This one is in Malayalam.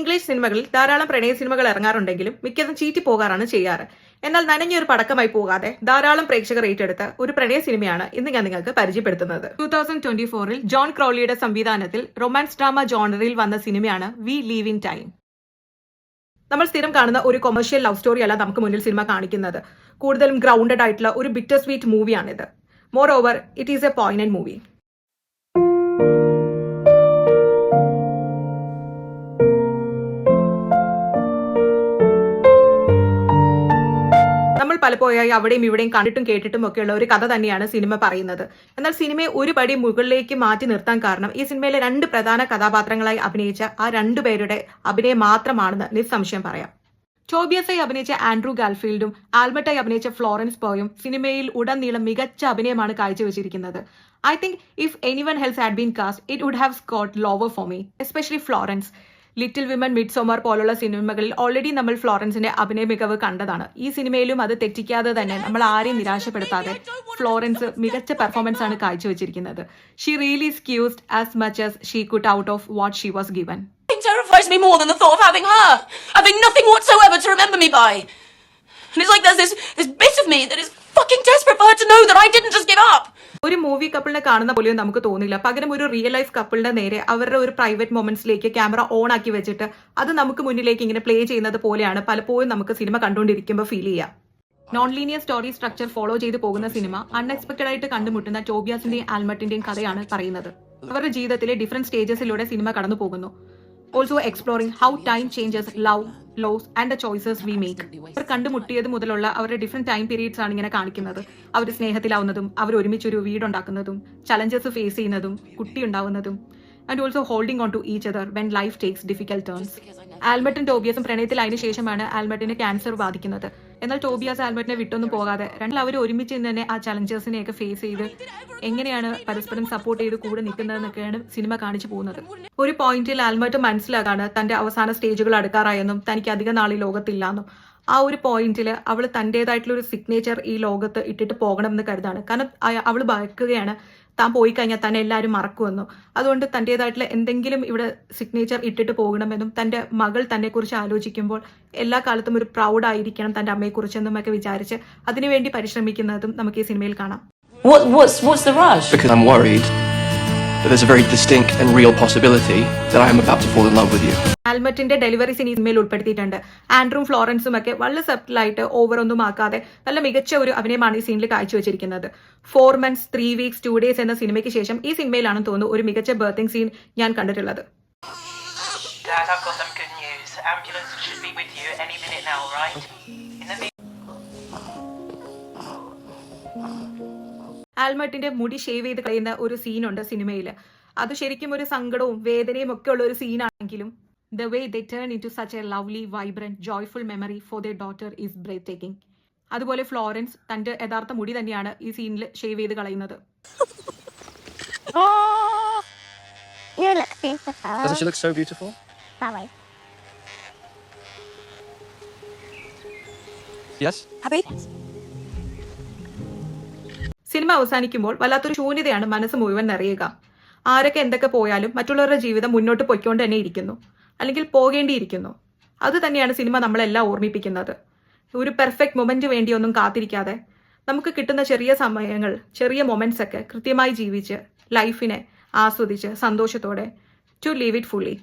ഇംഗ്ലീഷ് സിനിമകളിൽ ധാരാളം പ്രണയ സിനിമകൾ ഇറങ്ങാറുണ്ടെങ്കിലും മിക്കതും ചീറ്റി പോകാറാണ് ചെയ്യാറ്. എന്നാൽ നനഞ്ഞൊരു പടക്കമായി പോകാതെ ധാരാളം പ്രേക്ഷകർ ഏറ്റെടുത്ത ഒരു പ്രണയ സിനിമയാണ് ഇന്ന് ഞാൻ നിങ്ങൾക്ക് പരിചയപ്പെടുത്തുന്നത്. 2024 ജോൺ ക്രോളിയുടെ സംവിധാനത്തിൽ റൊമാൻസ് ഡ്രാമ ജോണറിൽ വന്ന സിനിമയാണ് വി ലീവ് ഇൻ ടൈം. നമ്മൾ സ്ഥിരം കാണുന്ന ഒരു കൊമേഴ്ഷ്യൽ ലവ് സ്റ്റോറി അല്ല നമുക്ക് മുന്നിൽ സിനിമ കാണിക്കുന്നത്. കൂടുതലും ഗ്രൗണ്ടഡ് ആയിട്ടുള്ള ഒരു ബിറ്റർ സ്വീറ്റ് മൂവിയാണിത്. Moreover it is a pointed movie. നമ്മൾ പലപ്പോഴായി അവിടെയും ഇവിടെയും കണ്ടിട്ടും കേട്ടിട്ടും ഒക്കെയുള്ള ഒരു കഥ തന്നെയാണ് സിനിമ പറയുന്നത്. എന്നാൽ സിനിമയെ ഒരു പടി മുകളിലേക്ക് മാറ്റി നിർത്താൻ കാരണം ഈ സിനിമയിലെ രണ്ട് പ്രധാന കഥാപാത്രങ്ങളായി അഭിനയിച്ച ആ രണ്ടുപേരുടെ അഭിനയം മാത്രമാണെന്ന് നിസ്സംശയം പറയാം. ടോബിയസായി അഭിനയിച്ച ആൻഡ്രൂ ഗാൽഫീൽഡും ആൽബർട്ടായി അഭിനയിച്ച ഫ്ലോറൻസ് പോയും സിനിമയിൽ ഉടനീളം മികച്ച അഭിനയമാണ് കാഴ്ചവെച്ചിരിക്കുന്നത്. I think if anyone else had been cast, it would have scored lower for me, especially Florence. Little women, Midsommar പോലുള്ള സിനിമകളിൽ ഓൾറെഡി നമ്മൾ ഫ്ലോറൻസിന്റെ അഭിനയ മികവ് കണ്ടതാണ്. ഈ സിനിമയിലും അത് തെറ്റിക്കാതെ തന്നെ നമ്മൾ ആരെയും നിരാശപ്പെടുത്താതെ ഫ്ലോറൻസ് മികച്ച പെർഫോമൻസ് ആണ് കാഴ്ചവെച്ചിരിക്കുന്നത്. She really squeezed as much as she could out of what she was given. It terrifies me more than the thought of having her. Having nothing whatsoever to remember me by. And it's like there's this bit of me that is fucking desperate for her to know that I didn't just give up. ഒരു മൂവി കപ്പിളിനെ കാണുന്ന പോലെയോ നമുക്ക് തോന്നില്ല. പകരം ഒരു റിയൽ ലൈഫ് കപ്പിളിന്റെ നേരെ അവരുടെ ഒരു പ്രൈവറ്റ് മൊമെന്റ്സിലേക്ക് ക്യാമറ ഓൺ ആക്കി വെച്ചിട്ട് അത് നമുക്ക് മുന്നിലേക്ക് ഇങ്ങനെ പ്ലേ ചെയ്യുന്നത് പോലെയാണ് പലപ്പോഴും നമുക്ക് സിനിമ കണ്ടുകൊണ്ടിരിക്കുമ്പോൾ ഫീൽ ചെയ്യുക. Non linear story structure follow ചെയ്ത് പോകുന്ന സിനിമ അൺഎക്സ്പെക്ടഡ് ആയിട്ട് കണ്ടുമുട്ടുന്ന ടോബിയാസിന്റെയും ആൽമട്ടിന്റെയും കഥയാണ് പറയുന്നത്. അവരുടെ ജീവിതത്തിലെ ഡിഫറെന്റ് സ്റ്റേജസിലൂടെ സിനിമ കടന്നു പോകുന്നു. Also exploring how time changes love, loss and the choices we make. അവർ കണ്ടുമുട്ടിയത് മുതലുള്ള അവരുടെ ഡിഫറെന്റ് ടൈം പീരീഡ്സ് ആണ് ഇങ്ങനെ കാണിക്കുന്നത്. അവർ സ്നേഹത്തിലാവുന്നതും അവർ ഒരുമിച്ചൊരു വീടുണ്ടാക്കുന്നതും ചലഞ്ചസ് ഫേസ് ചെയ്യുന്നതും കുട്ടി ഉണ്ടാവുന്നതും and also holding on to each other when life takes difficult turns. ആൽബർട്ടും ടോബിയാസും പ്രണയത്തിലായതിനു ശേഷമാണ് ആൽബർട്ടിന് ക്യാൻസർ ബാധിക്കുന്നത്. എന്നാൽ ടോബിയാസ് ആൽബർട്ടിനെ വിട്ടൊന്നും പോകാതെ അവർ ഒരുമിച്ച് തന്നെ ആ ചലഞ്ചേഴ്സിനെയൊക്കെ ഫേസ് ചെയ്ത് എങ്ങനെയാണ് പരസ്പരം സപ്പോർട്ട് ചെയ്ത് കൂടെ നിൽക്കുന്നതെന്നൊക്കെയാണ് സിനിമ കാണിച്ചു പോകുന്നത്. ഒരു പോയിന്റിൽ ആൽബർട്ട് മനസ്സിലാക്കാണ് തന്റെ അവസാന സ്റ്റേജുകൾ അടുക്കാറായെന്നും തനിക്ക് അധിക നാൾ ഈ ലോകത്തില്ലാന്നും. ആ ഒരു പോയിന്റിൽ അവൾ തന്റേതായിട്ടുള്ള ഒരു സിഗ്നേച്ചർ ഈ ലോകത്ത് ഇട്ടിട്ട് പോകണമെന്ന് കരുതാണ്. കാരണം അവൾ ഭയക്കുകയാണ് താൻ പോയി കഴിഞ്ഞാൽ തന്നെ എല്ലാവരും മറക്കുമെന്നും. അതുകൊണ്ട് തന്റേതായിട്ടുള്ള എന്തെങ്കിലും ഇവിടെ സിഗ്നേച്ചർ ഇട്ടിട്ട് പോകണമെന്നും തന്റെ മകൾ തന്നെ കുറിച്ച് ആലോചിക്കുമ്പോൾ എല്ലാ കാലത്തും ഒരു പ്രൗഡ് ആയിരിക്കണം തന്റെ അമ്മയെക്കുറിച്ചെന്നും ഒക്കെ വിചാരിച്ച് അതിനുവേണ്ടി പരിശ്രമിക്കുന്നതും നമുക്ക് ഈ സിനിമയിൽ കാണാം. What's the rush? Because I'm worried that there's a very distinct and real possibility that I am about to fall in love with you. ആൽമറ്റിന്റെ ഡെലിവറി സീൻ ഈ സിനിമയിൽ ഉൾപ്പെടുത്തിയിട്ടുണ്ട്. ആൻഡ്രൂം ഫ്ലോറൻസും ഒക്കെ വളരെ സബ്റ്റിലായിട്ട് ഓവർ ഒന്നും ആക്കാതെ നല്ല മികച്ച ഒരു അഭിനയമാണ് ഈ സീനിൽ കാഴ്ചവെച്ചിരിക്കുന്നത്. 4 months 3 weeks 2 days എന്ന സിനിമയ്ക്ക് ശേഷം ഈ സിനിമയിലാണെന്ന് തോന്നുന്നു ഒരു മികച്ച ബർത്തിങ് സീൻ ഞാൻ കണ്ടിട്ടുള്ളത്. Dad, I've got some good news. Ambulance should be with you any minute now, right? ആൽമട്ടിന്റെ മുടി ഷേവ് ചെയ്ത് കളയുന്ന ഒരു സീനുണ്ട് സിനിമയിൽ. അത് ശരിക്കും ഒരു സങ്കടവും വേദനയും ഒക്കെ ഉള്ള ഒരു സീനാണെങ്കിലും the way they turn into such a lovely, vibrant, joyful memory for their daughter is breathtaking. അതുപോലെ ഫ്ലോറൻസ് തന്റെ യഥാർത്ഥ മുടി തന്നെയാണ് ഈ സീനിൽ ഷേവ് ചെയ്ത് കളയുന്നത്. You look beautiful. Doesn't she look so beautiful? Sorry. Yes? Happy? Cinema അവസാനിക്കുമ്പോൾ വല്ലാത്തൊരു ശൂന്യതയാണ് മനസ്സ് മുഴുവൻ നിറയുക. ആരൊക്കെ എന്തൊക്കെ പോയാലും മറ്റുള്ളവരുടെ ജീവിതം മുന്നോട്ട് പൊയ്ക്കൊണ്ട് തന്നെ ഇരിക്കുന്നു, അല്ലെങ്കിൽ പോകേണ്ടിയിരിക്കുന്നു. അത് തന്നെയാണ് സിനിമ നമ്മളെല്ലാം ഓർമ്മിപ്പിക്കുന്നത്. ഒരു പെർഫെക്റ്റ് മൊമെന്റ് വേണ്ടിയൊന്നും കാത്തിരിക്കാതെ നമുക്ക് കിട്ടുന്ന ചെറിയ സമയങ്ങൾ, ചെറിയ മൊമെന്റ്സ് ഒക്കെ കൃത്യമായി ജീവിച്ച് ലൈഫിനെ ആസ്വദിച്ച് സന്തോഷത്തോടെ ടു ലീവ് ഇറ്റ് ഫുള്ളി.